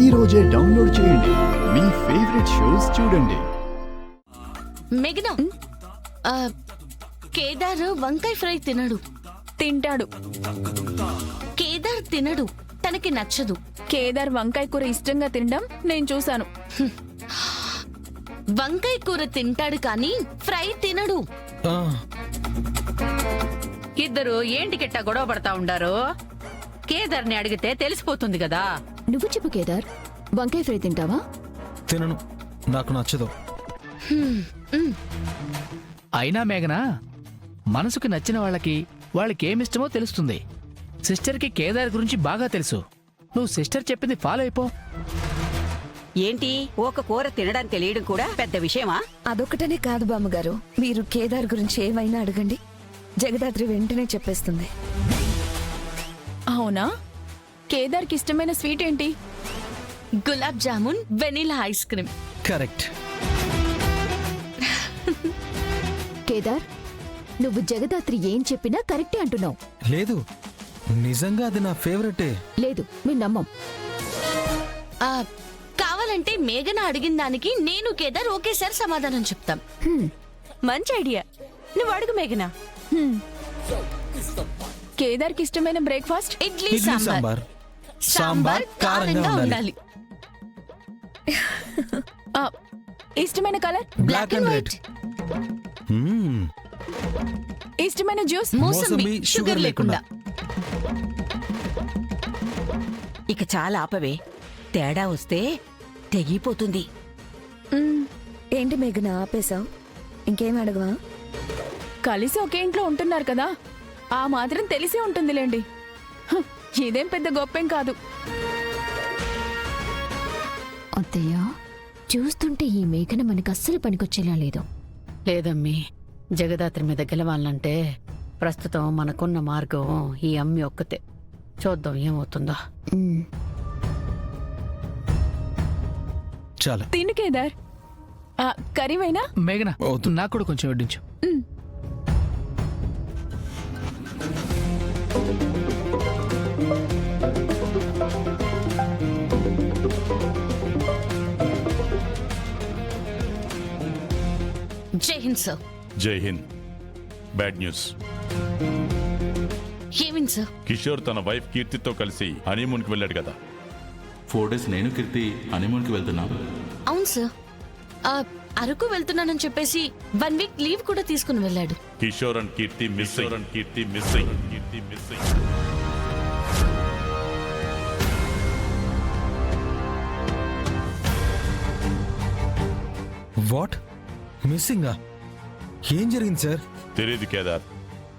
ఈ రోజే డౌన్లోడ్ చేయండి. మీ ఫేవరెట్ షోస్ చూడండి. మేఘనా, కేదార్ వంకాయ ఫ్రై తినడు. తింటాడు. కేదార్ తినడు, తనకి నచ్చదు. కేదార్ వంకాయ కూర ఇష్టంగా తినడం నేను చూశాను. వంకాయ కూర తింటాడు కానీ ఫ్రై తినడు. ఇద్దరు ఏంటికెట్టా గొడవ పడతా ఉండారు? కేదార్ని అడిగితే తెలిసిపోతుంది కదా. నువ్వు చెప్పు కేదార్, వంకాయ ఫ్రై తింటావా? తినను, నాకు నచ్చదు. అయినా మేఘనా, మనసుకు నచ్చిన వాళ్ళకేమిష్టమో తెలుస్తుంది. సిస్టర్కి కేదార్ గురించి బాగా తెలుసు. నువ్వు సిస్టర్ చెప్పింది ఫాలో అయిపో. ఏంటి ఒక కూర తినడం తెలియడం కూడా పెద్ద విషయమా? అదొక్కటనే కాదు బామ్మగారు, మీరు కేదార్ గురించి ఏమైనా అడగండి, జగదాత్రి వెంటనే చెప్పేస్తుంది. అవునా? కేదార్కి ఇష్టమైన స్వీట్ ఏంటి? Gulab jamun, vanilla ice cream. Correct. Kedar, నువ్వు జగదాత్రి ఏం చెప్పినా కరెక్టే అంటున్నావు. లేదు, నిజంగా అది నా ఫేవరెటే. లేదు, మేము నమ్మం. కావాలంటే మేఘన అడిగిన దానికి నేను కేదార్ ఒకేసారి సమాధానం చెప్తాం. మంచి ఐడియా, నువ్వు అడుగు మేఘనా. కేదార్కి ఇష్టమైన బ్రేక్ఫాస్ట్? ఇడ్లీ ఇడ్లీ సాంబార్. సాంబార్. సాంబార్ కారంగా ఉండాలి. ఇష్టమైన కలర్? Black and red. ఇష్టమైన జ్యూస్? మోసంబి, షుగర్ లేకుండా. ఇక చాలా ఆపవే, తేడా వస్తే తెగిపోతుంది. ఏంటి మేఘనా ఆపేశావు? ఇంకేం అడగవా? కలిసి ఒకే ఇంట్లో ఉంటున్నారు కదా, ఆ మాత్రం తెలిసే ఉంటుందిలేండి. ఇదేం పెద్ద గొప్పేం కాదు. అత్తయ్య, చూస్తుంటే ఈ మేఘన మనకు అస్సలు పనికొచ్చేలా లేదు. లేదమ్మీ, జగదాత్రి మీద గెలవాలంటే ప్రస్తుతం మనకున్న మార్గం ఈ అమ్మి ఒక్కతే. చూద్దాం ఏమవుతుందో. చాలా తిను కేదార్. కరీవైనా? మేఘనా, నాకు కూడా కొంచెం వడ్డించు. జై Hind sir. Jai Hind. Bad news. ఏమింది సార్? కిషోర్ తన వైఫ్ కీర్తితో కలిసి హనీమూన్కి వెళ్ళాడు కదా. 4 days నేను కీర్తి హనీమూన్కి వెళ్తున్నాం. అవును సార్. అరకు వెళ్తున్నానని చెప్పేసి 1 week లీవ్ కూడా తీసుకుని వెళ్ళాడు. Kishore and Keerthi missing. What? మిస్సింగా? ఏం జరిగింది సార్? తెలియదు కేదార్,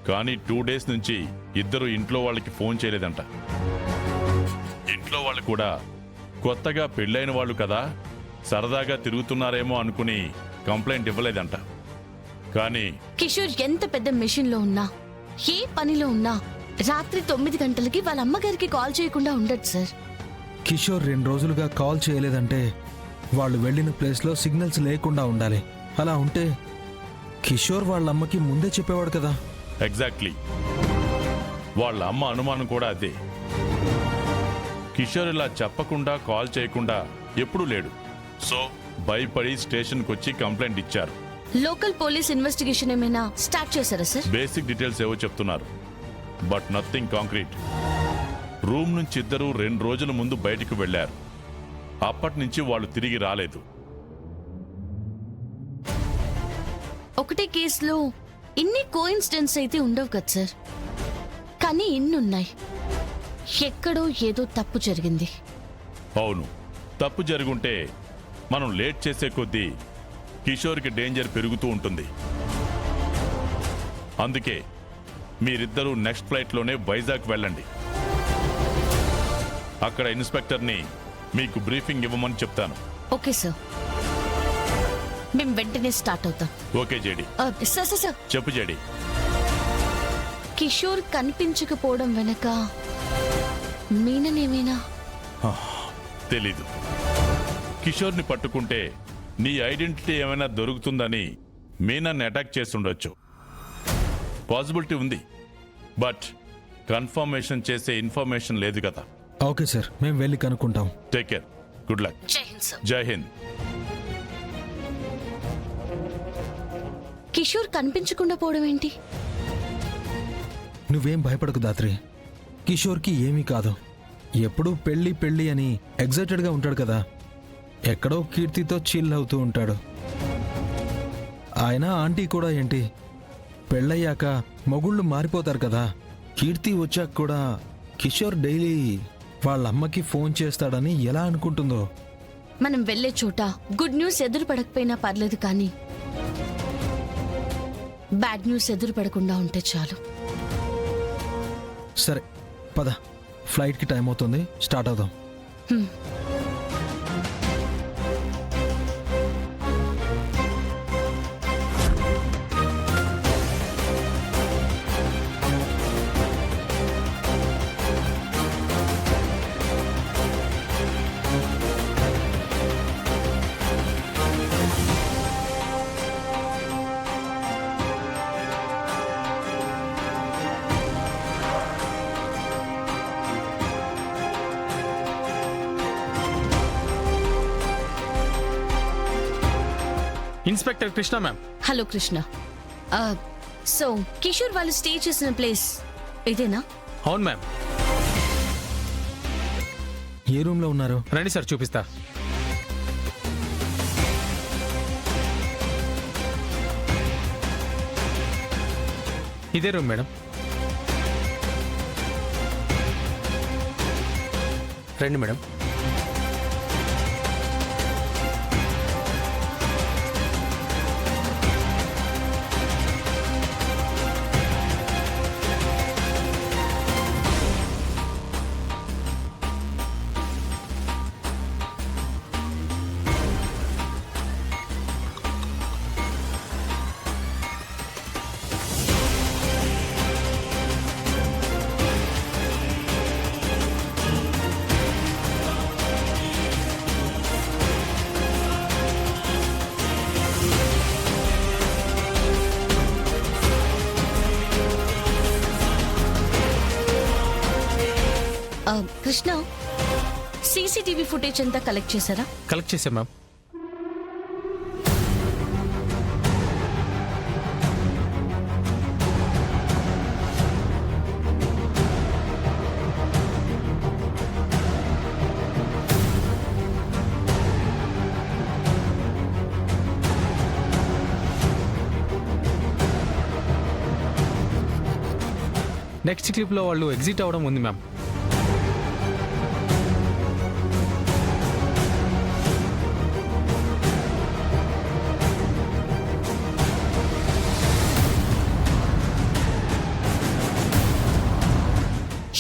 కానీ 2 days నుంచి ఇద్దరు ఇంట్లో వాళ్ళకి ఫోన్ చేయలేదంట. ఇంట్లో వాళ్ళు కూడా కొత్తగా పెళ్ళైన వాళ్ళు కదా, సరదాగా తిరుగుతున్నారేమో అనుకుని కంప్లైంట్ ఇవ్వలేదంట. కానీ కిషోర్ ఎంత పెద్ద మెషిన్ లో ఉన్నా, ఏ పనిలో ఉన్నా రాత్రి 9 గంటలకి వాళ్ళ అమ్మగారికి కాల్ చేయకుండా ఉండదు సార్. కిషోర్ 2 రోజులుగా కాల్ చేయలేదంటే వాళ్ళు వెళ్ళిన ప్లేస్లో సిగ్నల్స్ లేకుండా ఉండాలి. అలా ఉంటే కిషోర్ వాళ్ళ అమ్మకి ముందే చెప్పేవాడు కదా. ఎగ్జాక్ట్లీ, వాళ్ళ అమ్మ అనుమానం కూడా అదే. కిషోర్ ఇలా చెప్పకుండా కాల్ చేయకుండా ఎప్పుడూ లేడు. సో భయపడి స్టేషన్కి వచ్చి కంప్లైంట్ ఇచ్చారు. లోకల్ పోలీస్ ఇన్వెస్టిగేషన్ ఏమైనా స్టార్ట్ చేశారా సార్? బేసిక్ డీటెయిల్స్ ఏవో చెప్తున్నారు, బట్ నథింగ్ కాంక్రీట్. రూమ్ నుంచి ఇద్దరు 2 రోజుల ముందు బయటకు వెళ్లారు. అప్పటి నుంచి వాళ్ళు తిరిగి రాలేదు. ఒకటే కేసులో ఇన్ని కోఇన్సిడెన్స్ అయితే ఉండవు కదా సార్, కానీ ఇన్నున్నాయి. ఎక్కడో ఏదో తప్పు జరిగింది. అవును, తప్పు జరుగుంటే మనం లేట్ చేసే కొద్దీ కిషోర్కి డేంజర్ పెరుగుతూ ఉంటుంది. అందుకే మీరిద్దరూ నెక్స్ట్ ఫ్లైట్లోనే వైజాగ్ వెళ్ళండి. అక్కడ ఇన్స్పెక్టర్ని మీకు బ్రీఫింగ్ ఇవ్వమని చెప్తాను. ఓకే సార్, మేము వెంటనే స్టార్ట్ అవుతాం. Okay JD. సార్ చెప్పు జేడి. కిషోర్ కనిపించకపోవడం వెనక మీననేమైనా? తెలీదు. కిషోర్ని పట్టుకుంటే నీ ఐడెంటిటీ ఏమైనా దొరుకుతుందని మీనాన్ని అటాక్ చేస్తుండొచ్చు. పాసిబిలిటీ ఉంది, బట్ కన్ఫర్మేషన్ చేసే ఇన్ఫర్మేషన్ లేదు కదా. ఓకే సార్, మేము వెళ్ళి కనుక్కుంటాం. Take care. Good luck. Jai Hind sir. Jai Hind. Kishore కనిపించకుండా పోవడం ఏంటి? నువ్వేం భయపడకు దాత్రి, కిషోర్కి ఏమీ కాదు. ఎప్పుడూ పెళ్ళి పెళ్ళి అని ఎగ్జైటెడ్గా ఉంటాడు కదా, ఎక్కడో కీర్తితో చిల్ అవుతూ ఉంటాడు. ఆయన ఆంటీ కూడా ఏంటి, పెళ్ళయ్యాక మొగుళ్ళు మారిపోతారు కదా. కీర్తి వచ్చాక కూడా కిషోర్ డైలీ వాళ్ళ అమ్మకి ఫోన్ చేస్తాడని ఎలా అనుకుంటుందో. మనం వెళ్ళే చోట గుడ్ న్యూస్ ఎదురు పడకపోయినా పర్లేదు, కానీ బ్యాడ్ న్యూస్ ఎదురు పడకుండా ఉంటే చాలు. సరే పద, ఫ్లైట్కి టైం అవుతుంది, స్టార్ట్ అవుదాం. Inspector Krishna ma'am. Hello Krishna. So Kishore వాళ్ళు స్టే చేసిన ప్లేస్ ఇదేనా? అవును మ్యామ్. ఏ రూమ్లో ఉన్నారు? రండి సార్ చూపిస్తా. ఇదే రూమ్ మేడం. రండి మేడం. కృష్ణ, సీసీటీవీ ఫుటేజ్ అంతా కలెక్ట్ చేశారా? కలెక్ట్ చేశాం మ్యామ్. నెక్స్ట్ క్లిప్లో వాళ్ళు ఎగ్జిట్ అవ్వడం ఉంది మ్యామ్.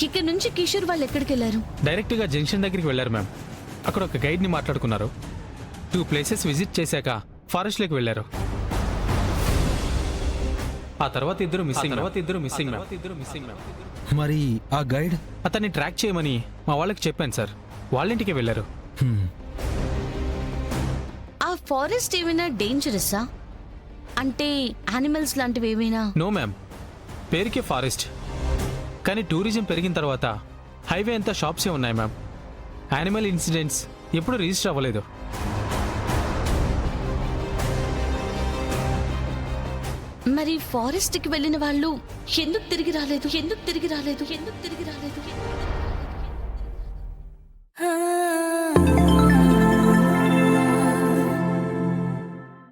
ఇక్కడ నుంచి కిషోర్ వాళ్ళు ఎక్కడికి వెళ్ళారు? డైరెక్ట్గా జంక్షన్ దగ్గరికి వెళ్ళారు మ్యామ్. అక్కడ ఒక గైడ్ని మాట్లాడుకున్నారు. 2 ప్లేసెస్ విజిట్ చేశాక ఫారెస్ట్లోకి వెళ్ళారు. ఆ తర్వాత ఇద్దరు మిస్సింగ్ మ్యామ్. మరి ఆ గైడ్? అతన్ని ట్రాక్ చేయమని మా వాళ్ళకి చెప్పాను సార్. వాళ్ళ ఇంటికి వెళ్ళారు. ఆ ఫారెస్ట్ ఏమైనా డేంజరస్సా? అంటే యానిమల్స్ లాంటివి ఏమైనా? నో మ్యామ్, పేరుకే ఫారెస్ట్, కానీ టూరిజం పెరిగిన తర్వాత హైవే అంతా షాప్సే ఉన్నాయి మ్యామ్. యానిమల్ ఇన్సిడెంట్స్ ఎప్పుడు రిజిస్టర్ అవ్వలేదు. మరి ఫారెస్ట్ కి వెళ్ళిన వాళ్ళు ఎందుకు తిరిగి రాలేదు?